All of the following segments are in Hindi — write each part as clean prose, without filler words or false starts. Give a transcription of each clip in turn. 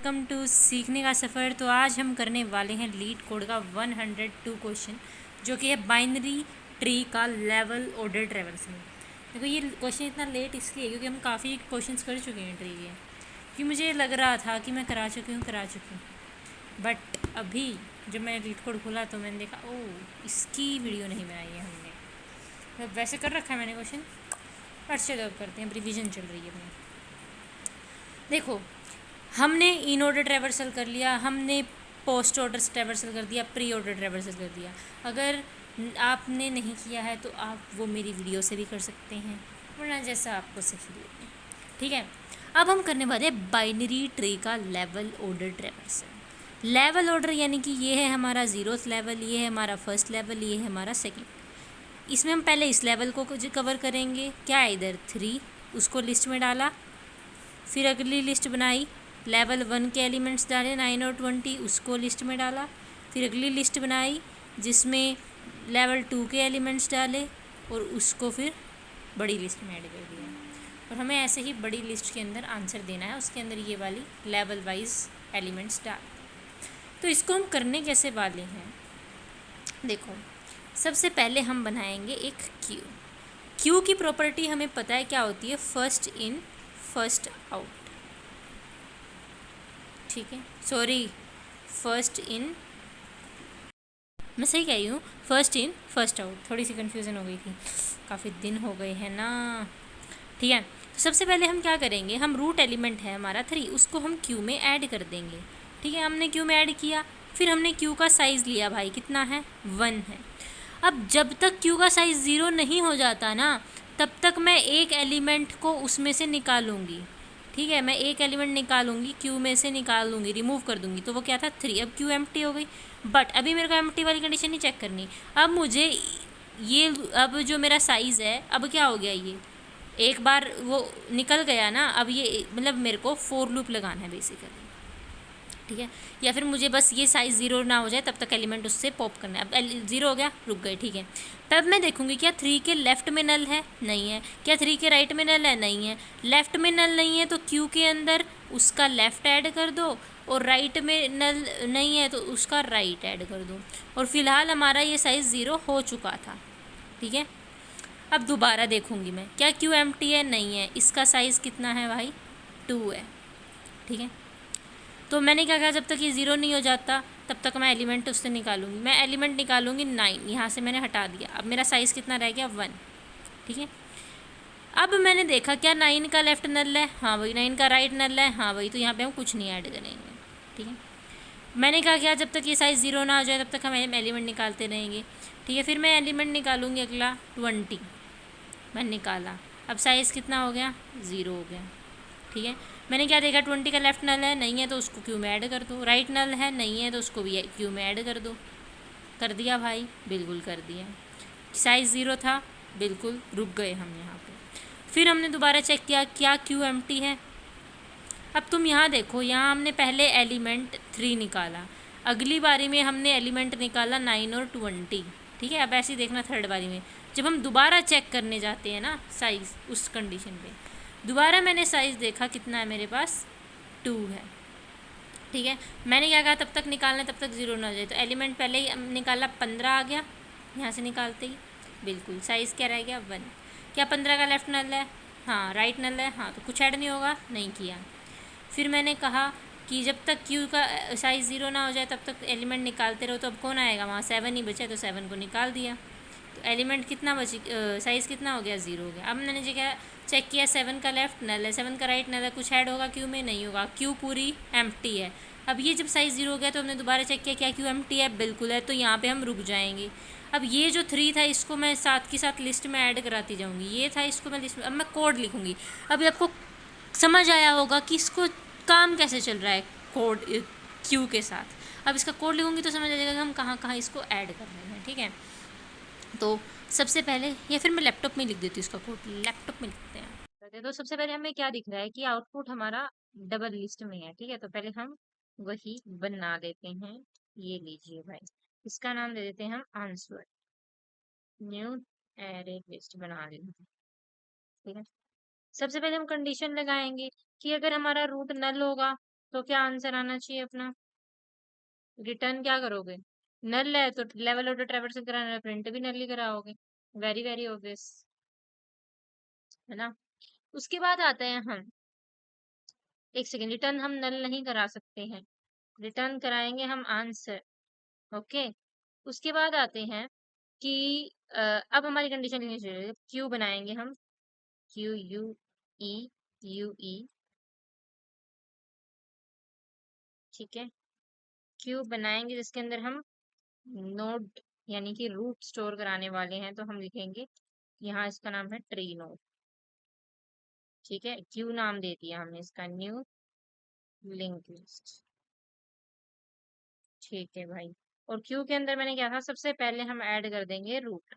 वेलकम टू सीखने का सफ़र। तो आज हम करने वाले हैं लीड कोड का 102 क्वेश्चन, जो कि है बाइनरी ट्री का लेवल ऑर्डर ट्रैवर्सल। देखो ये क्वेश्चन इतना लेट इसलिए क्योंकि हम काफ़ी क्वेश्चंस कर चुके हैं ट्री के, कि मुझे लग रहा था कि मैं करा चुकी हूँ, बट अभी जब मैंने लीड कोड खोला तो मैंने देखा ओह इसकी वीडियो नहीं बनाई है हमने। तो वैसे कर रखा है मैंने क्वेश्चन, पर चलो अब करते हैं, रिविज़न चल रही है अपनी। देखो हमने इन ऑर्डर ट्रैवर्सल कर लिया, हमने पोस्ट ऑर्डर ट्रैवर्सल कर दिया, प्री ऑर्डर ट्रैवर्सल कर दिया। अगर आपने नहीं किया है तो आप वो मेरी वीडियो से भी कर सकते हैं, वरना जैसा आपको सही लगे। ठीक है, अब हम करने वाले हैं बाइनरी ट्री का level order traversal. Level order यानी कि ये है हमारा 0th लेवल, ये है हमारा फर्स्ट लेवल, ये है हमारा सेकेंड। इसमें हम पहले इस लेवल को कवर करेंगे, क्या है इधर 3, उसको लिस्ट में डाला, फिर अगली लिस्ट बनाई, लेवल 1 के एलिमेंट्स डाले 9 और 20, उसको लिस्ट में डाला, फिर अगली लिस्ट बनाई जिसमें लेवल 2 के एलिमेंट्स डाले और उसको फिर बड़ी लिस्ट में ऐड कर दिया। और हमें ऐसे ही बड़ी लिस्ट के अंदर आंसर देना है, उसके अंदर ये वाली लेवल वाइज एलिमेंट्स डाल। तो इसको हम करने कैसे वाले हैं, देखो सबसे पहले हम बनाएंगे एक क्यू। क्यू की प्रॉपर्टी हमें पता है क्या होती है, फर्स्ट इन फर्स्ट आउट। ठीक है, सॉरी फर्स्ट इन, मैं सही कह रही हूँ, फर्स्ट इन फर्स्ट आउट, थोड़ी सी कन्फ्यूज़न हो गई थी, काफ़ी दिन हो गए हैं ना। ठीक है, तो सबसे पहले हम क्या करेंगे, हम रूट एलिमेंट है हमारा 3, उसको हम क्यू में ऐड कर देंगे। ठीक है, हमने क्यू में ऐड किया, फिर हमने क्यू का साइज़ लिया भाई, कितना है 1 है। अब जब तक क्यू का साइज़ 0 नहीं हो जाता ना, तब तक मैं एक एलिमेंट को उसमें से निकालूंगी। ठीक है, मैं एक एलिमेंट निकालूंगी, क्यू में से निकाल दूंगी, रिमूव कर दूंगी, तो वो क्या था 3। अब क्यू एम्प्टी हो गई, बट अभी मेरे को एम्प्टी वाली कंडीशन नहीं चेक करनी। अब मुझे ये, अब जो मेरा साइज़ है, अब क्या हो गया, ये एक बार वो निकल गया ना, अब ये मतलब मेरे को फोर लूप लगाना है बेसिकली। ठीक है, या फिर मुझे बस ये साइज़ 0 ना हो जाए तब तक एलिमेंट उससे पॉप करना है। अब 0 हो गया, रुक गए। ठीक है, तब मैं देखूंगी क्या 3 के लेफ़्ट में नल है, नहीं है, क्या 3 के राइट में नल है, नहीं है। लेफ़्ट में नल नहीं है तो क्यू के अंदर उसका लेफ़्ट ऐड कर दो, और राइट में नल नहीं है तो उसका राइट ऐड कर दो। और फिलहाल हमारा ये साइज़ 0 हो चुका था। ठीक है, अब दोबारा देखूंगी मैं, क्या क्यू एम्प्टी है, नहीं है, इसका साइज़ कितना है भाई 2 है। ठीक है, तो मैंने क्या कहा, जब तक ये 0 नहीं हो जाता तब तक मैं एलिमेंट उससे निकालूंगी। मैं एलिमेंट निकालूंगी 9, यहाँ से मैंने हटा दिया, अब मेरा साइज़ कितना रह गया 1। ठीक है, अब मैंने देखा क्या 9 का लेफ़्ट नल है, हाँ भाई 9 का राइट नल है, हाँ भाई, तो यहाँ पे हम कुछ नहीं ऐड करेंगे। ठीक है, मैंने कहा क्या, जब तक ये साइज़ 0 ना हो जाए तब तक हम एलिमेंट निकालते रहेंगे। ठीक है, फिर मैं एलिमेंट निकालूंगी अगला 20, मैंने निकाला, अब साइज़ कितना हो गया 0 हो गया। ठीक है, मैंने क्या देखा, 20 का लेफ़्ट नल है, नहीं है तो उसको क्यू में ऐड कर दो, राइट नल है, नहीं है तो उसको भी क्यू में ऐड कर दो। कर दिया भाई, बिल्कुल कर दिया। साइज़ 0 था, बिल्कुल रुक गए हम यहाँ पे। फिर हमने दोबारा चेक किया क्या क्यू एम्प्टी है। अब तुम यहाँ देखो, यहाँ हमने पहले एलिमेंट 3 निकाला, अगली बारी में हमने एलिमेंट निकाला 9 और 20। ठीक है, अब ऐसे ही देखना थर्ड बारी में, जब हम दोबारा चेक करने जाते हैं ना साइज़, उस कंडीशन पे दोबारा मैंने साइज़ देखा कितना है मेरे पास 2 है। ठीक है, मैंने क्या कहा, तब तक निकालना तब तक 0 ना हो जाए, तो एलिमेंट पहले ही निकाला 15 आ गया, यहाँ से निकालते ही बिल्कुल साइज़ क्या रह गया 1। क्या 15 का लेफ़्ट नल है, हाँ राइट नल है, हाँ, तो कुछ ऐड नहीं होगा, नहीं किया। फिर मैंने कहा कि जब तक क्यू का साइज़ 0 ना हो जाए तब तक एलिमेंट निकालते रहो, तो अब कौन आएगा, वहाँ 7 ही बचा, तो 7 को निकाल दिया, तो एलिमेंट कितना बची, साइज़ कितना हो गया 0 हो गया। अब मैंने जगह चेक किया 7 का लेफ़्ट नल है, 7 का राइट नल है, कुछ ऐड होगा क्यू में, नहीं होगा, क्यू पूरी एम्प्टी है। अब ये जब साइज़ 0 हो गया तो हमने दोबारा चेक किया क्या क्यू एम्प्टी है, बिल्कुल है, तो यहाँ पे हम रुक जाएंगे। अब ये जो 3 था इसको मैं साथ के साथ लिस्ट में ऐड कराती जाऊँगी, ये था इसको मैं लिस्ट में, अब मैं कोड लिखूँगी। अभी आपको समझ आया होगा कि इसको काम कैसे चल रहा है कोड क्यू के साथ। अब इसका कोड लिखूँगी तो समझ आ जाएगा कि हम कहाँ कहाँ इसको ऐड कर रहे हैं। ठीक है, तो सबसे पहले, या फिर मैं लैपटॉप में लिख देती हूँ इसका कोड, लैपटॉप में लिखते हैं। तो सबसे पहले हमें क्या दिख रहा है कि आउटपुट हमारा डबल लिस्ट में है। ठीक है, तो पहले हम वही बना देते हैं, ये लीजिए भाई, इसका नाम दे देते हैं हम आंसर, न्यू एरे लिस्ट बना देते हैं। ठीक है, सबसे पहले हम कंडीशन लगाएंगे कि अगर हमारा रूट नल होगा तो क्या आंसर आना चाहिए अपना? रिटर्न क्या करोगे? नल है तो लेवल ऑफ द ट्रैवर्स कराना, प्रिंट भी नल ही कराओगे। वेरी वेरी ऑब्वियस, है ना। उसके बाद आते हैं हम, एक सेकेंड, रिटर्न हम नल नहीं करा सकते हैं, रिटर्न कराएंगे हम आंसर। ओके। उसके बाद आते हैं कि अब हमारी कंडीशन लिखनी चाहिए, क्यू बनाएंगे हम, क्यू यू ई, यू ई, ठीक है। क्यू बनाएंगे जिसके अंदर हम नोड यानी कि रूट स्टोर कराने वाले हैं, तो हम लिखेंगे यहाँ, इसका नाम है ट्री नोड, ठीक है। क्यू नाम दे दिया हमने इसका, न्यू लिंक लिस्ट, ठीक है भाई। और क्यू के अंदर मैंने क्या था, सबसे पहले हम ऐड कर देंगे रूट,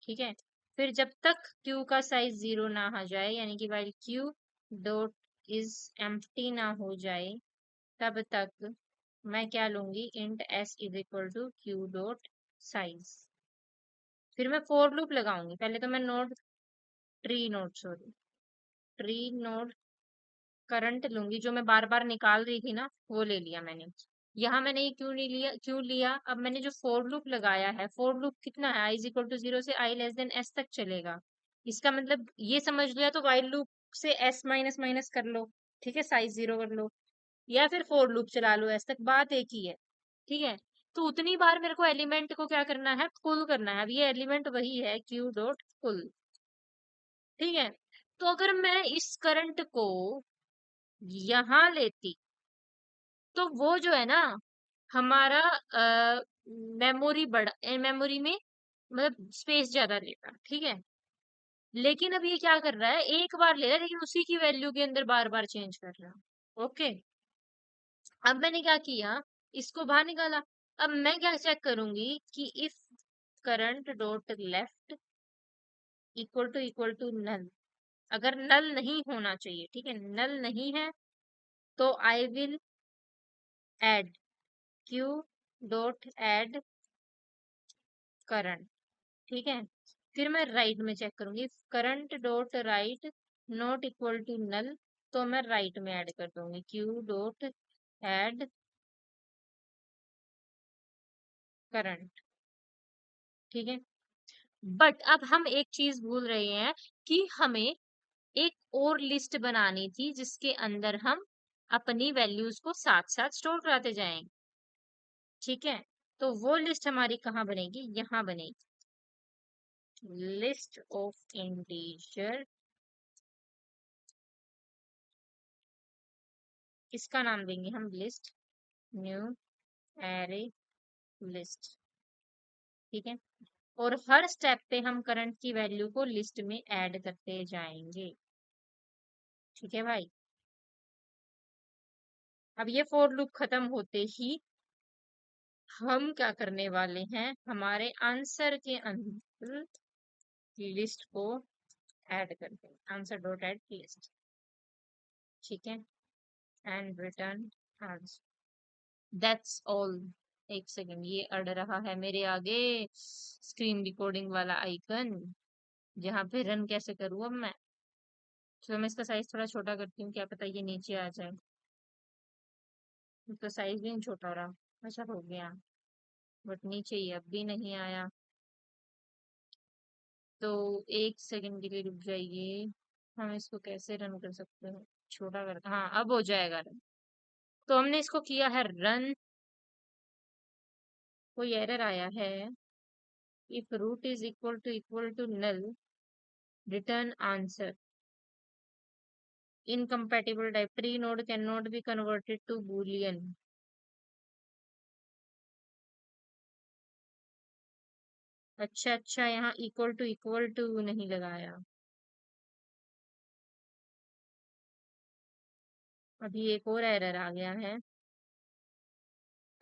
ठीक है। फिर जब तक क्यू का साइज 0 ना आ जाए, यानी कि while Q dot is empty ना हो जाए, तब तक मैं क्या लूंगी, int S is equal to Q dot size. फिर मैं फोर लूप लगाऊंगी, पहले तो मैं node, tree node, sorry, tree node current लूंगी, जो मैं बार बार निकाल रही थी ना, वो ले लिया मैंने। यहाँ मैंने ये क्यों नहीं लिया, क्यों लिया, अब मैंने जो फोर लूप लगाया है, फोर लूप कितना है, आई इज इक्वल टू 0 से आई लेस देन एस तक चलेगा। इसका मतलब ये समझ लिया, तो वाइल लूप से एस माइनस माइनस कर लो, ठीक है, साइज 0 कर लो, या फिर फोर लूप चला लो एस तक, बात एक ही है, ठीक है। तो उतनी बार मेरे को एलिमेंट को क्या करना है, पुल करना है। अब ये एलिमेंट वही है, क्यू डॉट पुल, ठीक है। तो अगर मैं इस करंट को यहाँ लेती, तो वो जो है ना, हमारा मेमोरी बड़ा, मेमोरी में मतलब स्पेस ज्यादा लेगा, ठीक है। लेकिन अब ये क्या कर रहा है, एक बार ले रहा है, लेकिन उसी की वैल्यू के अंदर बार बार चेंज कर रहा है। ओके। अब मैंने क्या किया, इसको बाहर निकाला। अब मैं क्या चेक करूंगी कि if current dot left equal to null, अगर नल नहीं होना चाहिए, ठीक है, नल नहीं है, तो I will add Q dot add current, ठीक है। फिर मैं राइट में चेक करूंगी, current dot right not equal to null, तो मैं राइट में ऐड कर दूंगी क्यू डॉट ऐड करंट, ठीक है। बट अब हम एक चीज भूल रहे हैं, कि हमें एक और लिस्ट बनानी थी जिसके अंदर हम अपनी वैल्यूज को साथ साथ स्टोर कराते जाएंगे, ठीक है। तो वो लिस्ट हमारी कहाँ बनेगी, यहाँ बनेगी, लिस्ट ऑफ इंटीजर, इसका नाम देंगे हम लिस्ट, न्यू एरे लिस्ट, ठीक है। और हर स्टेप पे हम करंट की वैल्यू को लिस्ट में ऐड करते जाएंगे, ठीक है भाई। अब ये फोर लूप खत्म होते ही हम क्या करने वाले हैं, हमारे आंसर के अंदर लिस्ट को ऐड कर देंगे, आंसर डॉट ऐड लिस्ट, ठीक है, and return answer, that's all. एक सेकेंड, ये अड़ रहा है मेरे आगे स्क्रीन रिकॉर्डिंग वाला आइकन, जहाँ पे रन कैसे करूँ अब मैं। तो मैं इसका साइज थोड़ा छोटा करती हूँ, क्या पता ये नीचे आ जाए, तो साइज भी नहीं छोटा हो रहा, अच्छा हो गया, बट नीचे ही अब भी नहीं आया। तो एक सेकंड के लिए रुक जाइए, हम इसको कैसे रन कर सकते हैं, छोटा कर, हाँ अब हो जाएगा रन। तो हमने इसको किया है रन, कोई एरर आया है, if root is equal to null return answer, incompatible type, tree node can not be converted to boolean. अच्छा अच्छा, यहाँ इक्वल टू नहीं लगाया, अभी एक और एरर आ गया है।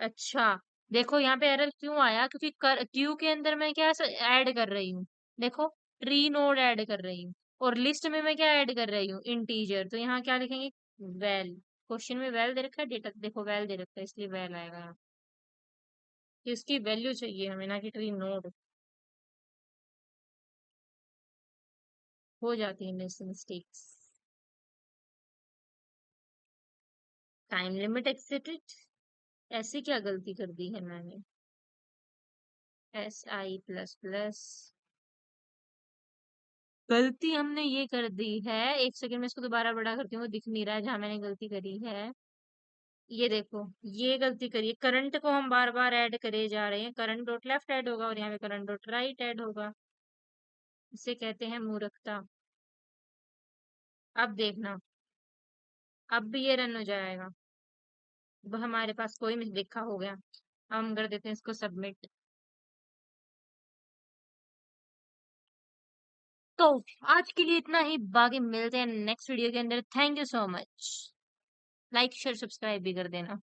अच्छा, देखो यहाँ पे एरर क्यों आया, क्योंकि क्यू के अंदर मैं क्या ऐड कर रही हूँ, देखो, ट्री नोड ऐड कर रही हूँ, और लिस्ट में मैं क्या ऐड कर रही हूँ, इंटीजर, तो यहाँ क्या लिखेंगे, वैल। क्वेश्चन में वैल दे रखा है, डेटा देखो वैल दे रखा है, इसलिए वैल आएगा यहाँ, कि उसकी वैल्यू चाहिए हमें, ना कि ट्री नोड। हो जाती है मिस्टेक्स। Time limit एक्सेटेड। ऐसी क्या गलती कर दी है मैंने? SI++। गलती हमने ये कर दी है, एक सेकंड में इसको दोबारा बड़ा करती हूँ, वो दिख नहीं रहा है जहां मैंने गलती करी है। ये देखो, ये गलती करिए, करंट को हम बार बार ऐड करे जा रहे हैं। करंट डॉट लेफ्ट ऐड होगा और यहाँ पे करंट डॉट राइट ऐड होगा। इसे कहते हैं मूर्खता। अब देखना, अब भी ये रन हो जाएगा। अब हमारे पास कोई मिस लिखा हो गया। अब हम कर देते हैं इसको सबमिट। तो आज के लिए इतना ही, बाकी मिलते हैं नेक्स्ट वीडियो के अंदर। Thank you so much. Like share subscribe भी कर देना।